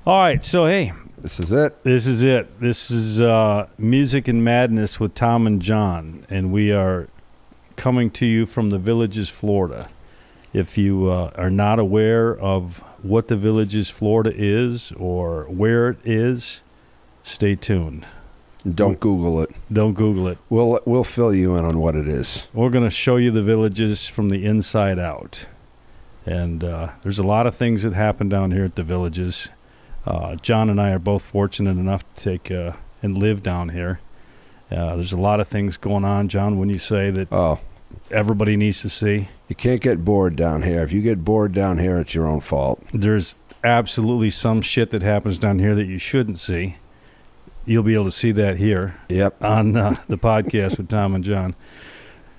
All right, so hey, This is it. this is it. This is Music and Madness with Tom and John, and we are coming to you from the Villages, Florida. If you are not aware of what the Villages, Florida is or where it is, stay tuned. Don't Google it. Don't Google it. We'll fill you in on what it is. We're going to show you the Villages from the inside out. And there's a lot of things that happen down here at the Villages. John and I are both fortunate enough to take and live down here. There's a lot of things going on, John, when you say that everybody needs to see. You can't get bored down here. If you get bored down here, it's your own fault. There's absolutely some shit that happens down here that you shouldn't see. You'll be able to see that here on the podcast with Tom and John.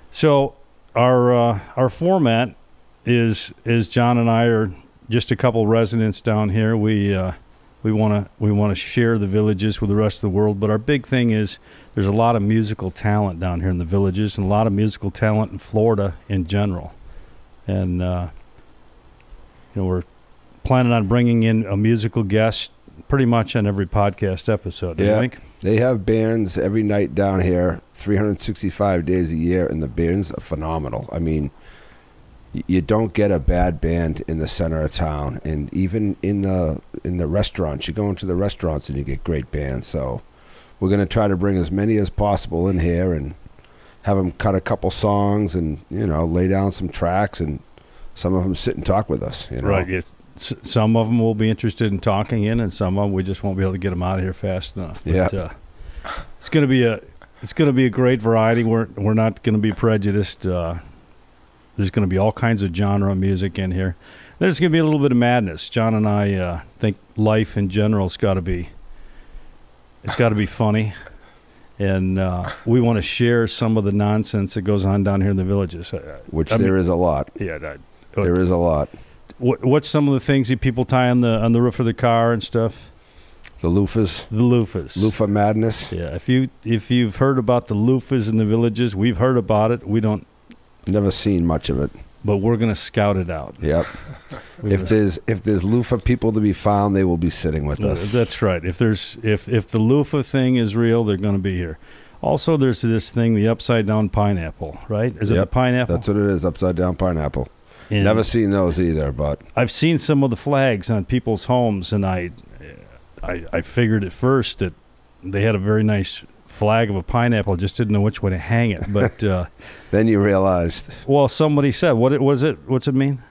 So our format is John and I are just a couple residents down here. We want to share the Villages with the rest of the world, but our big thing is there's a lot of musical talent down here in the Villages and a lot of musical talent in Florida in general. And we're planning on bringing in a musical guest pretty much on every podcast episode. Yeah, I think they have bands every night down here, 365 days a year, and the bands are phenomenal. I mean, you don't get a bad band in the center of town, and even in the restaurants, you go into the restaurants and you get great bands. So we're going to try to bring as many as possible in here and have them cut a couple songs and lay down some tracks, and some of them sit and talk with us. Right. Yes. Some of them will be interested in talking in, and some of them we just won't be able to get them out of here fast enough. But, it's going to be a great variety. We're not going to be prejudiced. There's going to be all kinds of genre music in here. There's going to be a little bit of madness. John and I think life in general has got to be funny, and we want to share some of the nonsense that goes on down here in the Villages. There is a lot. Yeah, there is a lot. What's some of the things that people tie on the roof of the car and stuff? The loofahs. The loofahs. Loofah madness. Yeah, if you've heard about the loofahs in the Villages, we've heard about it. We don't. Never seen much of it. But we're going to scout it out. Yep. If there's loofah people to be found, they will be sitting with us. That's right. If the loofah thing is real, they're going to be here. Also, there's this thing, the upside down pineapple, right? Is it the pineapple? That's what it is, upside down pineapple. And never seen those either, but I've seen some of the flags on people's homes, and I figured at first that they had a very nice flag of a pineapple, just didn't know which way to hang it. But then you realized. Well, somebody said, what's it mean?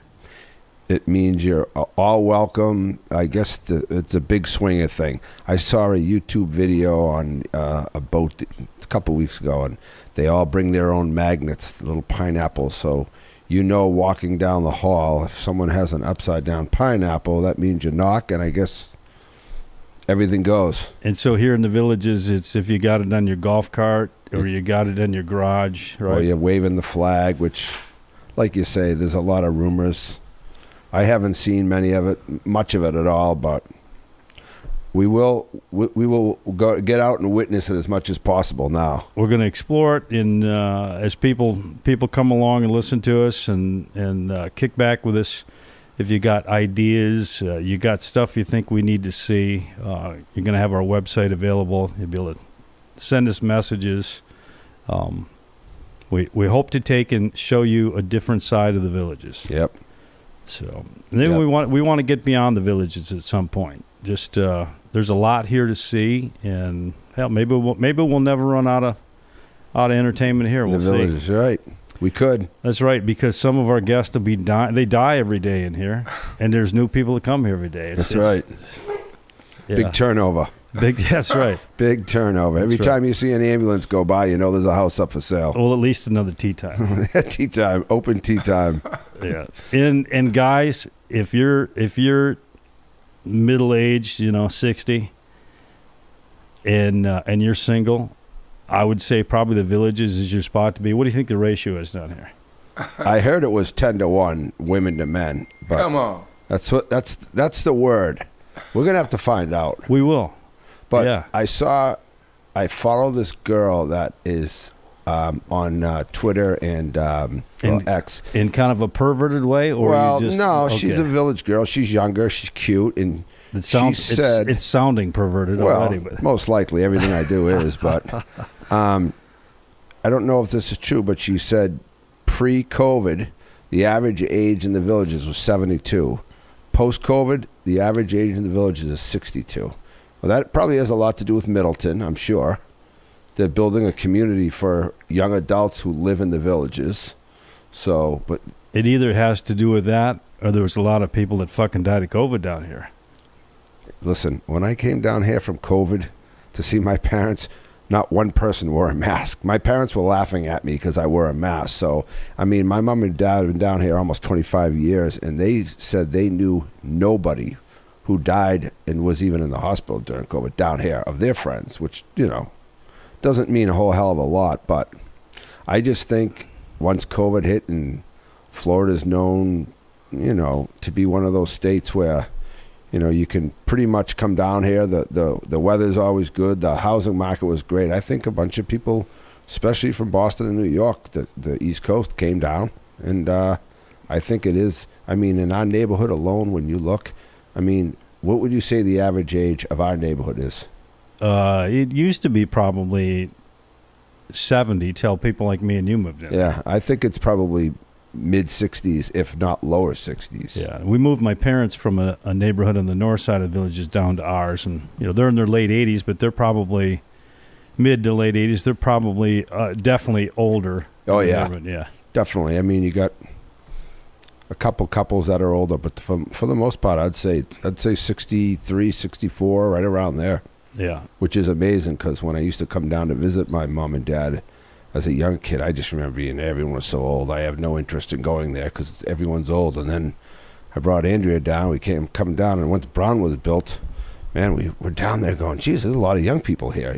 It means you're all welcome. I guess it's a big swinger thing. I saw a YouTube video on a boat a couple weeks ago, and they all bring their own magnets, the little pineapples. So walking down the hall, if someone has an upside down pineapple, that means you knock, and I guess everything goes. And so here in the Villages, it's if you got it on your golf cart or you got it in your garage, right? Or you're waving the flag, which, like you say, there's a lot of rumors. I haven't seen much of it at all, but we will go get out and witness it as much as possible now. We're going to explore it as people come along and listen to us and kick back with us. If you got ideas, you got stuff you think we need to see, you're going to have our website available. You'll be able to send us messages. We hope to take and show you a different side of the Villages. Yep. So then we want to get beyond the Villages at some point. Just there's a lot here to see, and hell, maybe we'll never run out of entertainment here. We'll the Villages, see. Right? We could. That's right, because some of our guests will be they die every day in here, and there's new people that come here every day. That's right. Big turnover. That's right. Big turnover. Every time you see an ambulance go by, there's a house up for sale. Well, at least another tea time. Tea time, open tea time. Yeah. And guys, if you're middle aged, 60, and you're single, I would say probably the Villages is your spot to be. What do you think the ratio is down here? I heard it was 10-1 women to men. But come on. That's the word. We're gonna have to find out. We will. But yeah. I follow this girl that is on Twitter and X. In kind of a perverted way? Or well, you just, no, okay. She's a village girl. She's younger. She's cute. And It's sounding perverted already. But most likely everything I do is. But I don't know if this is true, but she said pre-COVID, the average age in the villages was 72. Post-COVID, the average age in the villages is 62. Well, that probably has a lot to do with Middleton, I'm sure. They're building a community for young adults who live in the villages. So, but it either has to do with that, or there was a lot of people that fucking died of COVID down here. Listen, when I came down here from COVID to see my parents, not one person wore a mask. My parents were laughing at me because I wore a mask. So, I mean, my mom and dad have been down here almost 25 years, and they said they knew nobody who died and was even in the hospital during COVID down here of their friends, which, doesn't mean a whole hell of a lot. But I just think once COVID hit and Florida's known, to be one of those states where you can pretty much come down here. The weather's always good. The housing market was great. I think a bunch of people, especially from Boston and New York, the East Coast, came down. And I think it is. I mean, in our neighborhood alone, when you look, what would you say the average age of our neighborhood is? It used to be probably 70 till people like me and you moved in. Yeah, I think it's probably mid-60s, if not lower 60s. Yeah, we moved my parents from a neighborhood on the north side of the villages down to ours, and they're in their late 80s, but they're probably mid to late 80s. They're probably definitely older. Oh yeah, definitely. I mean, you got a couple couples that are older, but for the most part, I'd say 63, 64, right around there. Yeah, which is amazing because when I used to come down to visit my mom and dad as a young kid, I just remember being there. Everyone was so old. I have no interest in going there because everyone's old. And then I brought Andrea down. We come down, and once Brown was built, man, we were down there going, geez, there's a lot of young people here,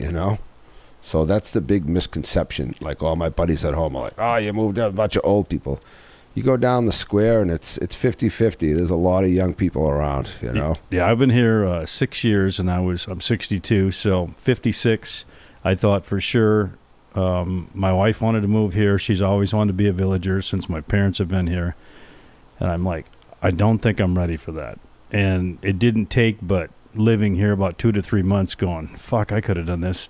So that's the big misconception. Like all my buddies at home are like, oh, you moved out, a bunch of old people. You go down the square, and it's 50-50. There's a lot of young people around, Yeah, I've been here 6 years, and I'm 62, so 56. I thought for sure. My wife wanted to move here. She's always wanted to be a villager since my parents have been here. And I'm like, I don't think I'm ready for that. And it didn't take but living here about 2 to 3 months going, fuck, I could have done this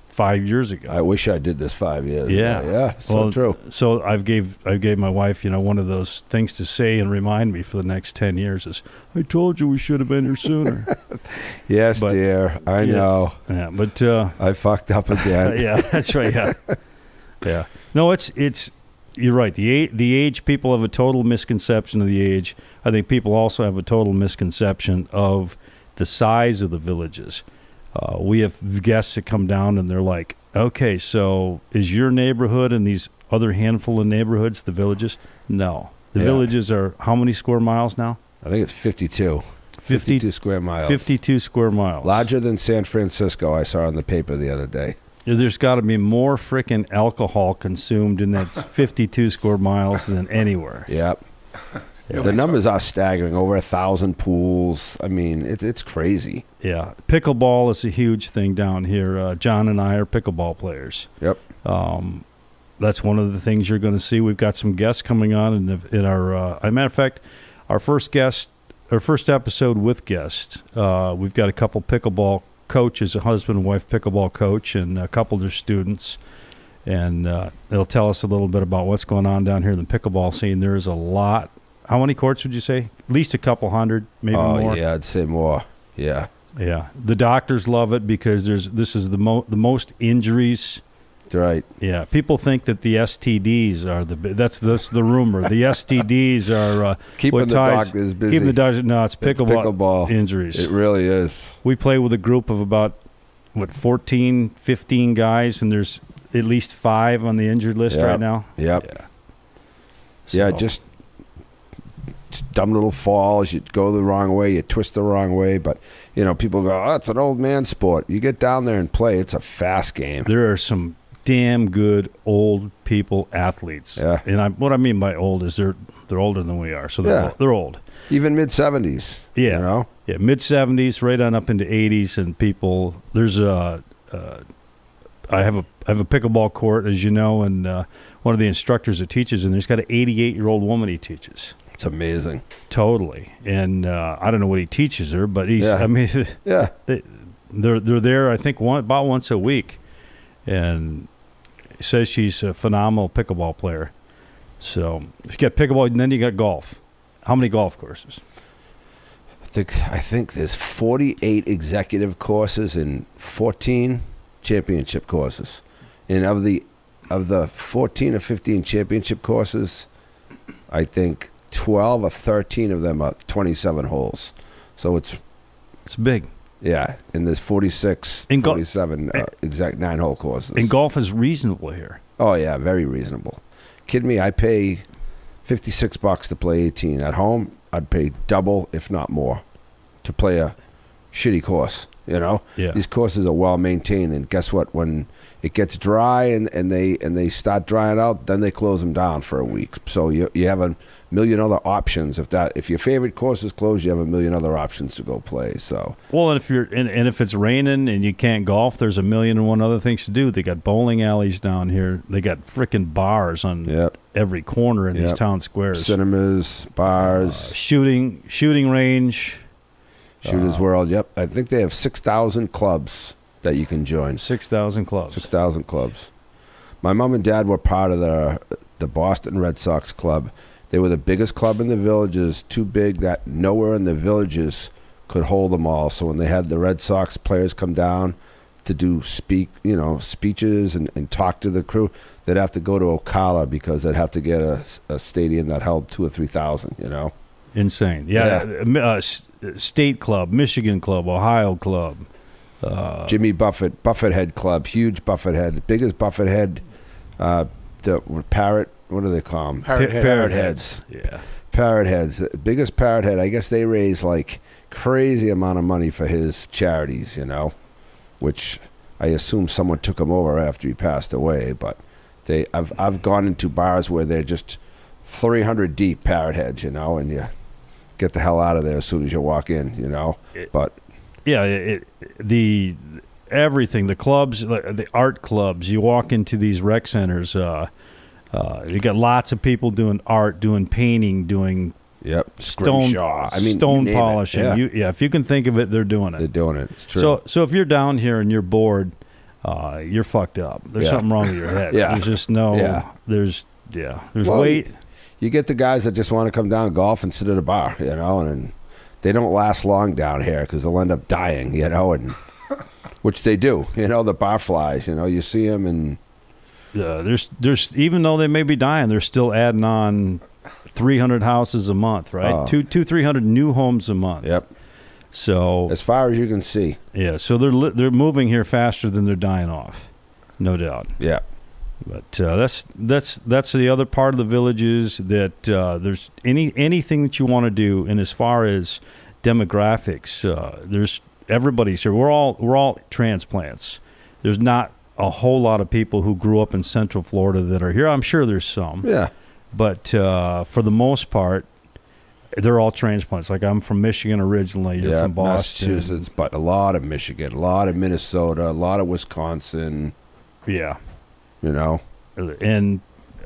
5 years ago. I wish I did this 5 years ago. Yeah, so true. So I gave my wife, one of those things to say and remind me for the next 10 years is, I told you we should have been here sooner. Yes, but, dear, I know. Yeah, but I fucked up again. Yeah, that's right. Yeah, yeah. No, it's you're right. The age, people have a total misconception of the age. I think people also have a total misconception of the size of the villages. We have guests that come down and they're like, okay, so is your neighborhood and these other handful of neighborhoods the villages? No. The villages are how many square miles now? I think it's 52. 52 square miles. 52 square miles. Larger than San Francisco, I saw in the paper the other day. There's got to be more freaking alcohol consumed in that 52 square miles than anywhere. Yep. Yeah. The numbers are staggering. Over 1,000 pools. I mean, it's crazy. Yeah. Pickleball is a huge thing down here. John and I are pickleball players. Yep. That's one of the things you're going to see. We've got some guests coming on in our. As a matter of fact, our first episode with guests. We've got a couple pickleball coaches, a husband and wife pickleball coach, and a couple of their students. And they'll tell us a little bit about what's going on down here in the pickleball scene. There is a lot. How many courts would you say? At least a couple hundred, maybe more. Oh, yeah, I'd say more. Yeah. Yeah. The doctors love it because this is the most injuries. That's right. Yeah. People think that the STDs are that's the rumor. The STDs are keeping the doctors busy. Keeping the doctors. No, it's pickleball injuries. It really is. We play with a group of about 14, 15 guys, and there's at least 5 on the injured list right now. Yep. Yeah. So. Yeah. Just dumb little falls. You go the wrong way, you twist the wrong way, but people go, oh, it's an old man sport. You get down there and play, it's a fast game. There are some damn good old people athletes. Yeah. And what I mean by old is they're older than we are, so they're old. Even mid-70s. Yeah. Yeah, mid-70s right on up into 80s, and people there's I have a pickleball court, as you know, and one of the instructors that teaches, and there's got an 88-year-old woman he teaches. It's amazing. Totally. And I don't know what he teaches her, but he's. Yeah. I mean, Yeah. they're there. I think about once a week, and he says she's a phenomenal pickleball player. So you got pickleball, and then you got golf. How many golf courses? I think there's 48 executive courses and 14 championship courses. And of the 14 or 15 championship courses, I think 12 or 13 of them are 27 holes. So it's big. Yeah, and there's 46, 47 exact 9-hole courses. And golf is reasonable here. Oh, yeah, very reasonable. Kidding me, I pay $56 to play 18. At home, I'd pay double, if not more, to play a shitty course, you know? Yeah. These courses are well maintained, and guess what? When it gets dry and they start drying out, then they close them down for a week. So you have a million other options. If your favorite course is closed, you have a million other options to go play. So well, and if it's raining and you can't golf, there's a million and one other things to do. They got bowling alleys down here. They got frickin' bars on every corner in these town squares. Cinemas, bars, shooting range, Shooters World. Yep, I think they have 6,000 clubs that you can join. 6,000 clubs. 6,000 clubs. My mom and dad were part of the Boston Red Sox club. They were the biggest club in the villages, too big that nowhere in the villages could hold them all. So when they had the Red Sox players come down to do speeches and talk to the crew, they'd have to go to Ocala because they'd have to get a stadium that held 2,000 or 3,000. You know, insane. Yeah. State club, Michigan club, Ohio club. Jimmy Buffett Head Club, huge Buffett Head, biggest Buffett Head. The parrot. What do they call them? Parrot heads. Yeah. Parrot heads. The biggest parrot head. I guess they raise like crazy amount of money for his charities, you know, which I assume someone took him over after he passed away. But I've gone into bars where they're just 300 deep parrot heads, you know, and you get the hell out of there as soon as you walk in, you know. But yeah, everything, the clubs, the art clubs. You walk into these rec centers. You got lots of people doing art, doing painting, doing stone polishing. Yeah. If you can think of it, they're doing it. They're doing it. It's true. So if you're down here and you're bored, you're fucked up. There's something wrong with your head. There's just no. Yeah. There's weight. You get the guys that just want to come down, golf, and sit at a bar, you know, and they don't last long down here because they'll end up dying, you know, and which they do. You know, the bar flies. You know, you see them and. There's even though they may be dying, they're still adding on 300 houses a month, right? 300 new homes a month. Yep. So as far as you can see. Yeah. So they're moving here faster than they're dying off, no doubt. Yeah. But that's the other part of the villages that there's anything that you want to do, and as far as demographics, there's everybody's here. We're all transplants. There's not a whole lot of people who grew up in Central Florida that are here. I'm sure there's some. Yeah. But for the most part, they're all transplants. Like I'm from Michigan originally. You're from Boston. Massachusetts, but a lot of Michigan, a lot of Minnesota, a lot of Wisconsin. Yeah. You know? And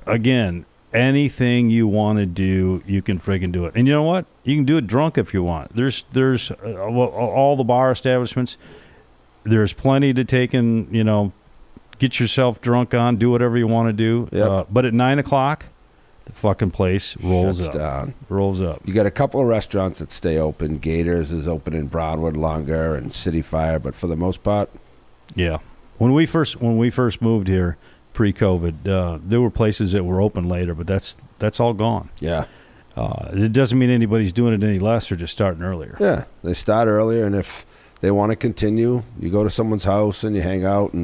again, anything you want to do, you can friggin' do it. And you know what? You can do it drunk if you want. There's all the bar establishments. There's plenty to take in, you know, get yourself drunk on, do whatever you want to do. Yep. But at 9 o'clock, the fucking place rolls up. Down. Rolls up. You got a couple of restaurants that stay open. Gators is open in Brownwood longer, and City Fire, but for the most part, yeah. When we first moved here, pre-COVID, there were places that were open later, but that's all gone. Yeah. It doesn't mean anybody's doing it any less. They're just starting earlier. Yeah, they start earlier, and if they want to continue, you go to someone's house and you hang out,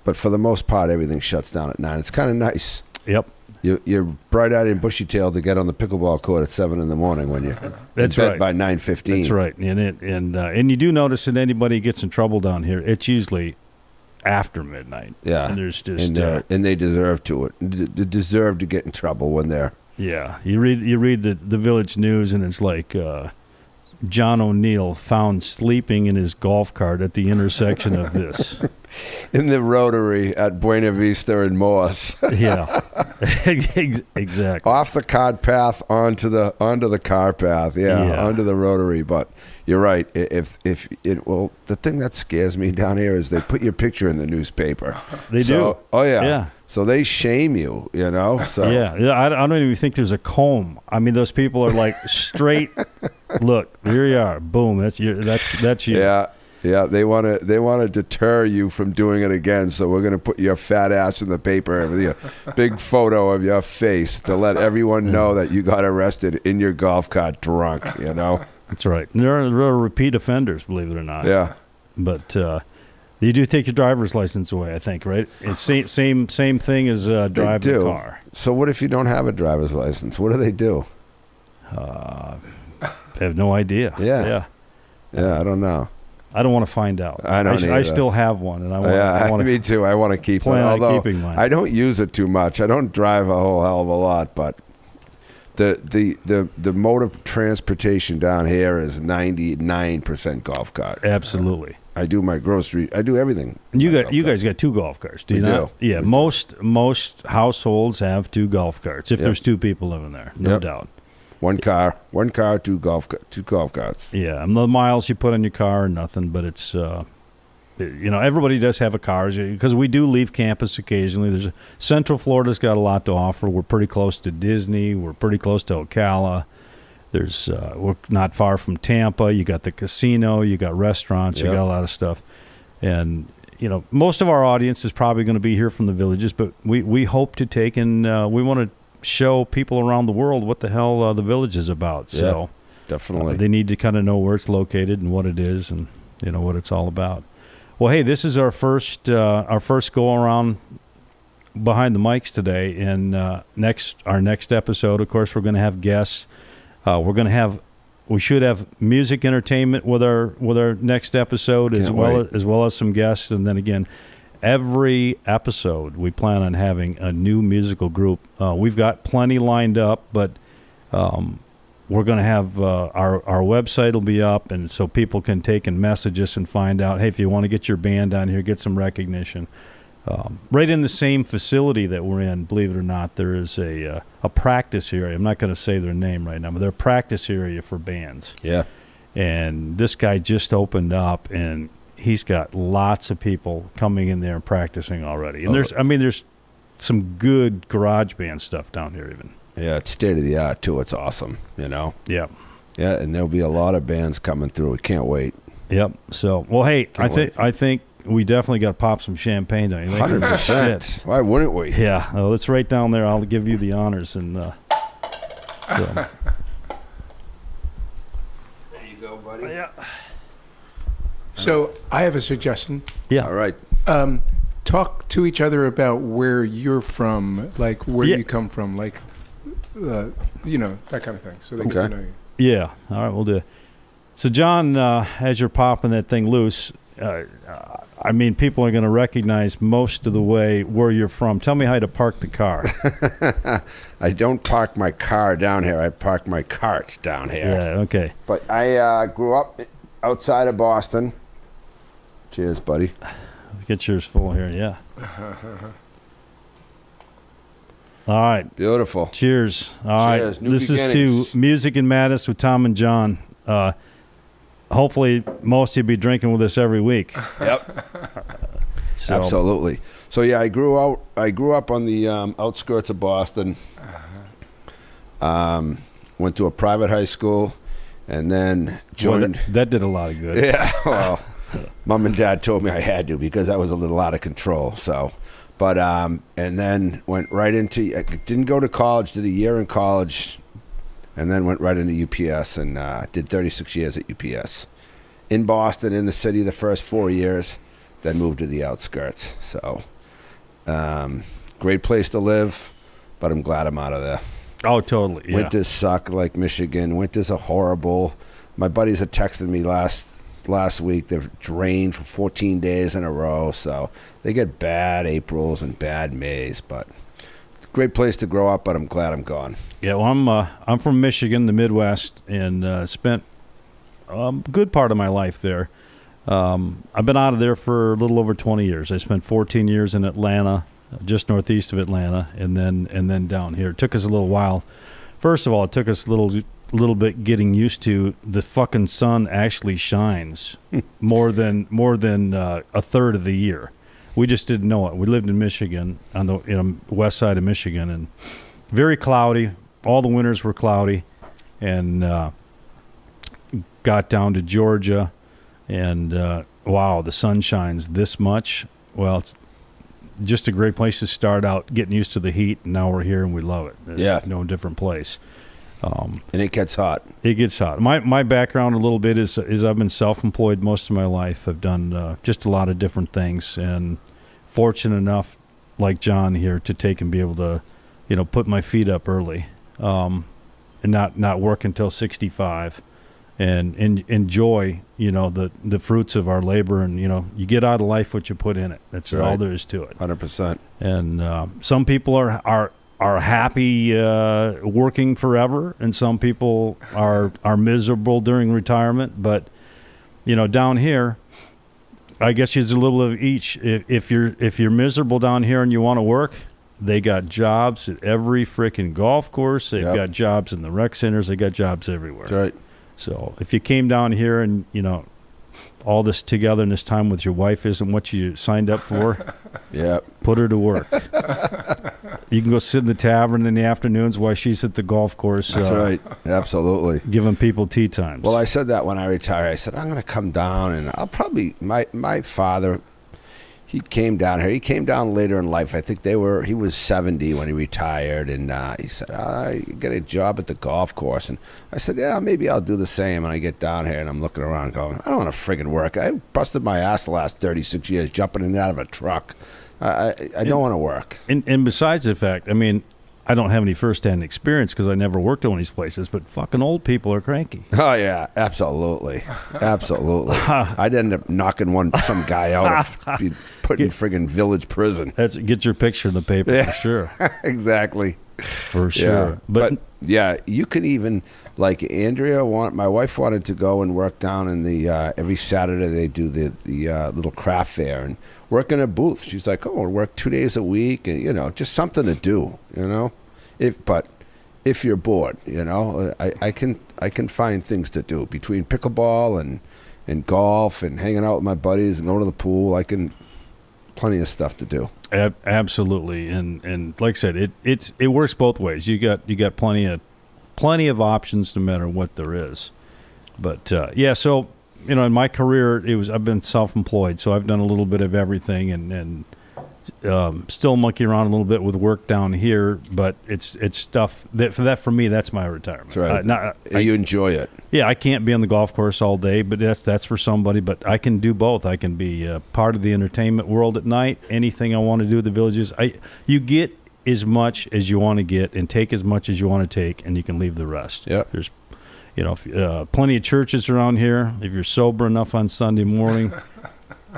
but for the most part, everything shuts down at 9. It's kind of nice. Yep. You're bright-eyed and bushy-tailed to get on the pickleball court at 7 in the morning when you're that's in bed right. by 9:15. That's right. And you do notice that anybody gets in trouble down here, it's usually after midnight. Yeah. And there's just and they deserve to They deserve to get in trouble when they're. Yeah. You read the village news, and it's like John O'Neill found sleeping in his golf cart at the intersection of this. In the rotary at Buena Vista and Morse. Yeah, exactly. Off the cart path onto the car path. Yeah, onto the rotary. But you're right. If it will, the thing that scares me down here is they put your picture in the newspaper. They do. Oh yeah. Yeah. So they shame you, you know. So yeah. I don't even think there's a comb. I mean, those people are like straight. Look, here you are. Boom. That's you. Yeah. Yeah, they want to deter you from doing it again. So we're going to put your fat ass in the paper with a big photo of your face to let everyone know that you got arrested in your golf cart drunk. You know. That's right. There are repeat offenders, believe it or not. Yeah. But you do take your driver's license away, I think, right? It's same thing as driving a car. So what if you don't have a driver's license? What do they do? I have no idea. Yeah. I don't know. I don't want to find out. I still have one, and I want. Me too. I want to keep one. Although keeping mine. I don't use it too much. I don't drive a whole hell of a lot, but the mode of transportation down here is 99% golf cart. Absolutely. I do my grocery. I do everything. You guys got 2 golf carts, do you not? Do. Yeah, most households have 2 golf carts if there's 2 people living there, no doubt. One car, 2 golf carts. Yeah, and the miles you put on your car are nothing, but it's everybody does have a car because we do leave campus occasionally. Central Florida's got a lot to offer. We're pretty close to Disney. We're pretty close to Ocala. We're not far from Tampa. You got the casino. You got restaurants. You got a lot of stuff, and most of our audience is probably going to be here from the villages. But we hope to take and we want to show people around the world what the hell the village is about. So definitely, they need to kind of know where it's located and what it is, and what it's all about. Well, hey, this is our first go around behind the mics today, and our next episode, of course, we're going to have guests. We should have music entertainment with our next episode as well as some guests, and then again, every episode we plan on having a new musical group. We've got plenty lined up, but we're going to have our website will be up, and so people can take and message us and find out, hey, if you want to get your band down here, get some recognition. Right in the same facility that we're in, believe it or not, there is a practice area. I'm not going to say their name right now, but they're a practice area for bands. Yeah. And this guy just opened up, and he's got lots of people coming in there and practicing already. And there's some good garage band stuff down here even. Yeah, it's state of the art too. It's awesome, Yeah. Yeah, and there'll be a lot of bands coming through. We can't wait. Yep. So, well, hey, I think we definitely got to pop some champagne, don't you think? 100%. Why wouldn't we? Yeah. Well, it's right down there. I'll give you the honors. And so. There you go, buddy. Yeah. So I have a suggestion. Yeah. All right. Talk to each other about where you're from, like where you come from, like, that kind of thing. So they get to know you. Yeah. All right, we'll do it. So, John, as you're popping that thing loose, people are going to recognize most of the way where you're from. Tell me how to park the car. I don't park my car down here. I park my cart down here. Yeah, okay. But I grew up outside of Boston. Cheers, buddy. Get yours full here, yeah. All right. Beautiful. Cheers. All Cheers. right. New this beginnings. is to Music and Madness with Tom and John. Hopefully, most of you be drinking with us every week. Yep. Absolutely. So yeah, I grew up on the outskirts of Boston. Went to a private high school, and then joined. Well, that did a lot of good. Yeah. Well, Mom and Dad told me I had to because I was a little out of control. So, but and then went right into. I didn't go to college. Did a year in college. And then went right into UPS and did 36 years at UPS. In Boston, in the city, the first 4 years, then moved to the outskirts. So, great place to live, but I'm glad I'm out of there. Oh, totally. Yeah. Winters suck like Michigan. Winters are horrible. My buddies had texted me last week. They've drained for 14 days in a row. So they get bad Aprils and bad Mays, but great place to grow up, but I'm glad I'm gone. Yeah, well, I'm from Michigan, the Midwest, and spent good part of my life there. I've been out of there for a little over 20 years. I spent 14 years in Atlanta, just northeast of Atlanta, and then down here. It took us a little while. First of all, it took us a little bit getting used to the fucking sun actually shines more than a third of the year. We just didn't know it. We lived in Michigan, on the west side of Michigan, and very cloudy. All the winters were cloudy, and got down to Georgia, and wow, the sun shines this much. Well, it's just a great place to start out, getting used to the heat, and now we're here and we love it. It's no different place. And it gets hot. It gets hot. My background a little bit is I've been self-employed most of my life. I've done just a lot of different things, and fortunate enough, like John here, to take and be able to, put my feet up early, and not work until 65, and enjoy, the fruits of our labor, and you get out of life what you put in it. That's all there is to it. 100%. And some people are happy working forever, and some people are miserable during retirement. But down here, I guess there's a little of each. If you're miserable down here and you want to work, they got jobs at every freaking golf course. They've got jobs in the rec centers. They got jobs everywhere. That's right. So if you came down here and all this togetherness time with your wife isn't what you signed up for, put her to work. You can go sit in the tavern in the afternoons while she's at the golf course. That's right. Absolutely. Giving people tea times. Well, I said that when I retired. I said, I'm going to come down, and I'll probably, my father, he came down here. He came down later in life. I think he was 70 when he retired, and he said, I get a job at the golf course. And I said, yeah, maybe I'll do the same. And I get down here, and I'm looking around going, I don't want to friggin' work. I busted my ass the last 36 years jumping in and out of a truck. I don't want to work. And besides the fact, I don't have any first-hand experience because I never worked at one of these places, but fucking old people are cranky. Oh, yeah, absolutely. Absolutely. I'd end up knocking some guy out of put in friggin' village prison. Get your picture in the paper for sure. Exactly. For sure. Yeah. But yeah, you can even, like Andrea, my wife wanted to go and work down in the, every Saturday they do the little craft fair and work in a booth. She's like, oh, I'll work 2 days a week and, just something to do, But if you're bored, I can find things to do between pickleball and golf and hanging out with my buddies and going to the pool. Plenty of stuff to do. Absolutely, and like I said, it works both ways. You got plenty of options no matter what there is. But so in my career, I've been self-employed, so I've done a little bit of everything, and still monkey around a little bit with work down here, but it's stuff for me, that's my retirement. That's right. You enjoy it. Yeah, I can't be on the golf course all day, but that's for somebody. But I can do both. I can be part of the entertainment world at night. Anything I want to do at the villages, you get as much as you want to get and take as much as you want to take, and you can leave the rest. Yeah. There's plenty of churches around here. If you're sober enough on Sunday morning,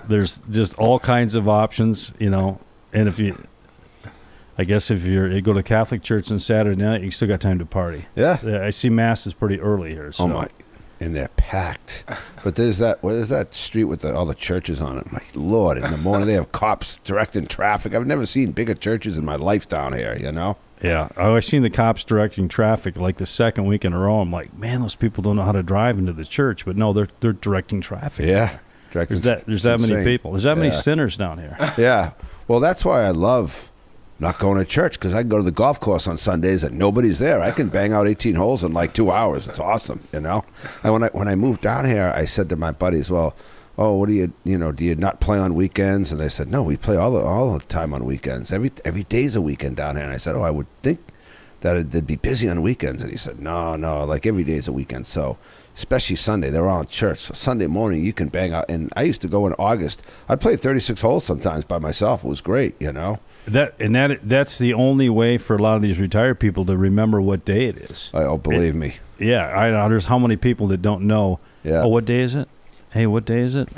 there's just all kinds of options, and if you go to Catholic church on Saturday night, you still got time to party. Yeah. I see mass is pretty early here. So. Oh my, and they're packed. But there's that street with all the churches on it. My Lord, in the morning they have cops directing traffic. I've never seen bigger churches in my life down here, Yeah, I've seen the cops directing traffic like the second week in a row. I'm like, man, those people don't know how to drive into the church, but no, they're directing traffic. Yeah. There's that many people. There's that many sinners down here. Yeah. Well, that's why I love not going to church, because I can go to the golf course on Sundays and nobody's there. I can bang out 18 holes in like 2 hours. It's awesome, And when I moved down here, I said to my buddies, well, oh, what do you not play on weekends? And they said, no, we play all the time on weekends. Every day's a weekend down here. And I said, oh, I would think that they'd be busy on weekends. And he said, no, like every day's a weekend. So especially Sunday, they're all in church. So Sunday morning, you can bang out. And I used to go in August. I'd play 36 holes sometimes by myself. It was great, That's the only way for a lot of these retired people to remember what day it is. Oh, believe me. Yeah, there's how many people that don't know. Yeah. Oh, what day is it? Hey, what day is it?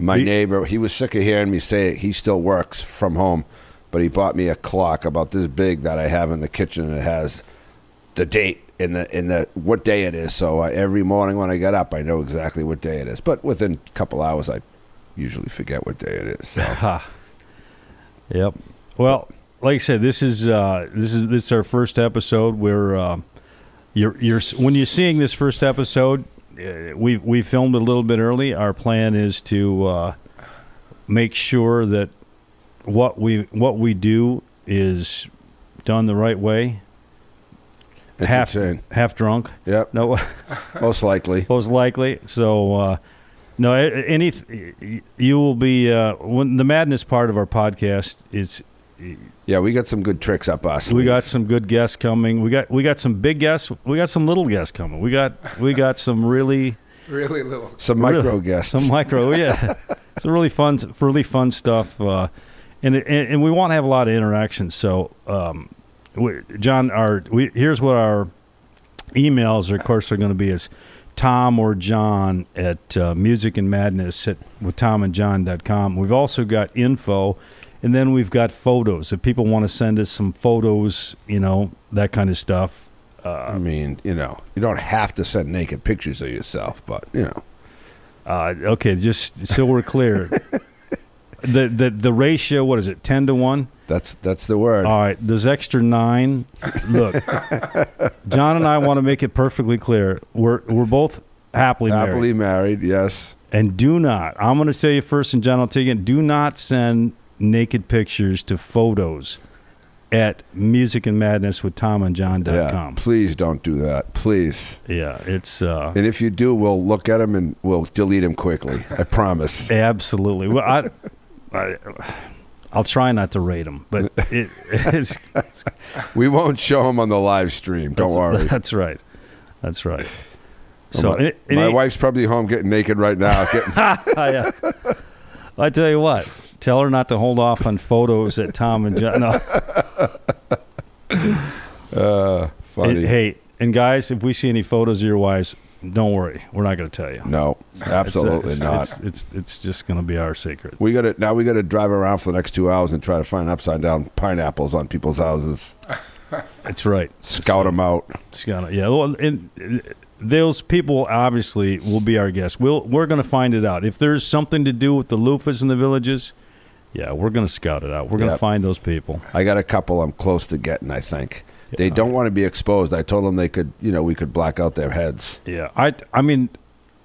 My neighbor, he was sick of hearing me say it. He still works from home, but he bought me a clock about this big that I have in the kitchen, and it has the date in the what day it is. So every morning when I get up, I know exactly what day it is. But within a couple hours, I usually forget what day it is. So. Yep. Well, like I said, this is our first episode. We're when you're seeing this first episode, we filmed a little bit early. Our plan is to make sure that what we do is done the right way. Half drunk. Yep. No. Most likely. Most likely. So no. You will be when the madness part of our podcast is. Yeah, we got some good tricks up our sleeve. We got some good guests coming. We got some big guests. We got some little guests coming. We got some really little. Some micro guests. Some micro, yeah. Some really fun stuff. And we want to have a lot of interaction. So, John, here's what our emails, of course, are going to be is Tom or John at musicandmadness@withtomandjohn.com. We've also got info, and then we've got photos. If people want to send us some photos, that kind of stuff. I mean, you don't have to send naked pictures of yourself, but, okay, just so we're clear. The ratio, what is it, 10-1? That's the word. All right, there's extra 9. Look, John and I want to make it perfectly clear. We're both happily married, yes. And do not, I'm going to tell you first, and John will tell you again, do not send naked pictures to photos at musicandmadness.withtomandjohn.com. Yeah, please don't do that. Please. Yeah, it's... and if you do, we'll look at them and we'll delete them quickly. I promise. Absolutely. Well, I'll try not to rate them, but it's... We won't show them on the live stream. Don't worry. That's right. So my wife's probably home getting naked right now. Yeah. I tell you what, tell her not to hold off on photos at Tom and John. No. Funny. Hey, and guys, if we see any photos of your wives, don't worry, we're not going to tell you. No, absolutely not. It's just going to be our secret. We got to drive around for the next 2 hours and try to find upside down pineapples on people's houses. That's right. Scout them out. Yeah. Well, and those people obviously will be our guests. We're going to find it out. If there's something to do with the loofahs in the villages, yeah, we're going to scout it out. We're going to find those people. I got a couple I'm close to getting, I think. They don't want to be exposed. I told them they could, we could black out their heads. Yeah. I mean,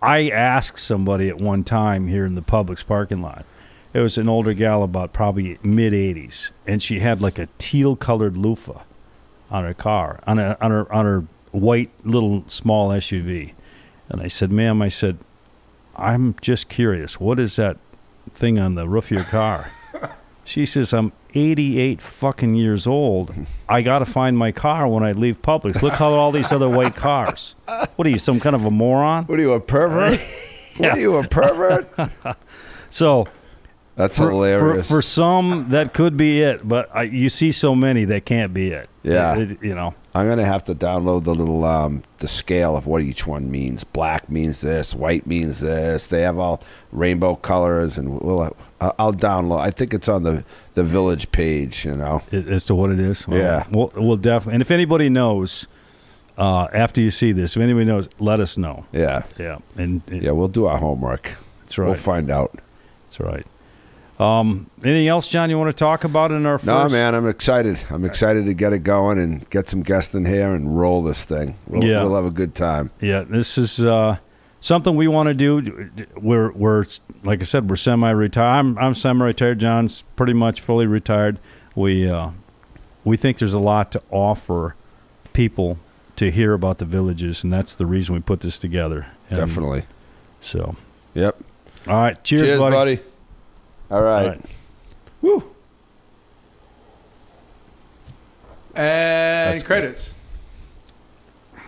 I asked somebody at one time here in the Publix parking lot. It was an older gal about probably mid-80s, and she had like a teal-colored loofah on her car, on her white little small SUV. And I said, ma'am, I'm just curious, what is that thing on the roof of your car? She says, I'm 88 fucking years old. I got to find my car when I leave Publix. Look how all these other white cars. What are you, some kind of a moron? What are you, a pervert? Yeah. What are you, a pervert? So that's hilarious. For some, that could be it, but you see so many that can't be it. Yeah. I'm going to have to download the little the scale of what each one means. Black means this, white means this. They have all rainbow colors, and I'll download. I think it's on the village page, As to what it is? Well, yeah. We'll definitely. And if anybody knows, after you see this, if anybody knows, let us know. Yeah. Yeah. We'll do our homework. That's right. We'll find out. That's right. Anything else, John, you want to talk about in our first? No, man, I'm excited. I'm excited to get it going and get some guests in here and roll this thing. We'll have a good time. Yeah, this is something we want to do. We're like I said, we're semi-retired. I'm semi-retired. John's pretty much fully retired. We think there's a lot to offer people to hear about the villages, and that's the reason we put this together. Definitely. So. Yep. All right. Cheers, buddy. All right. Woo. And credits.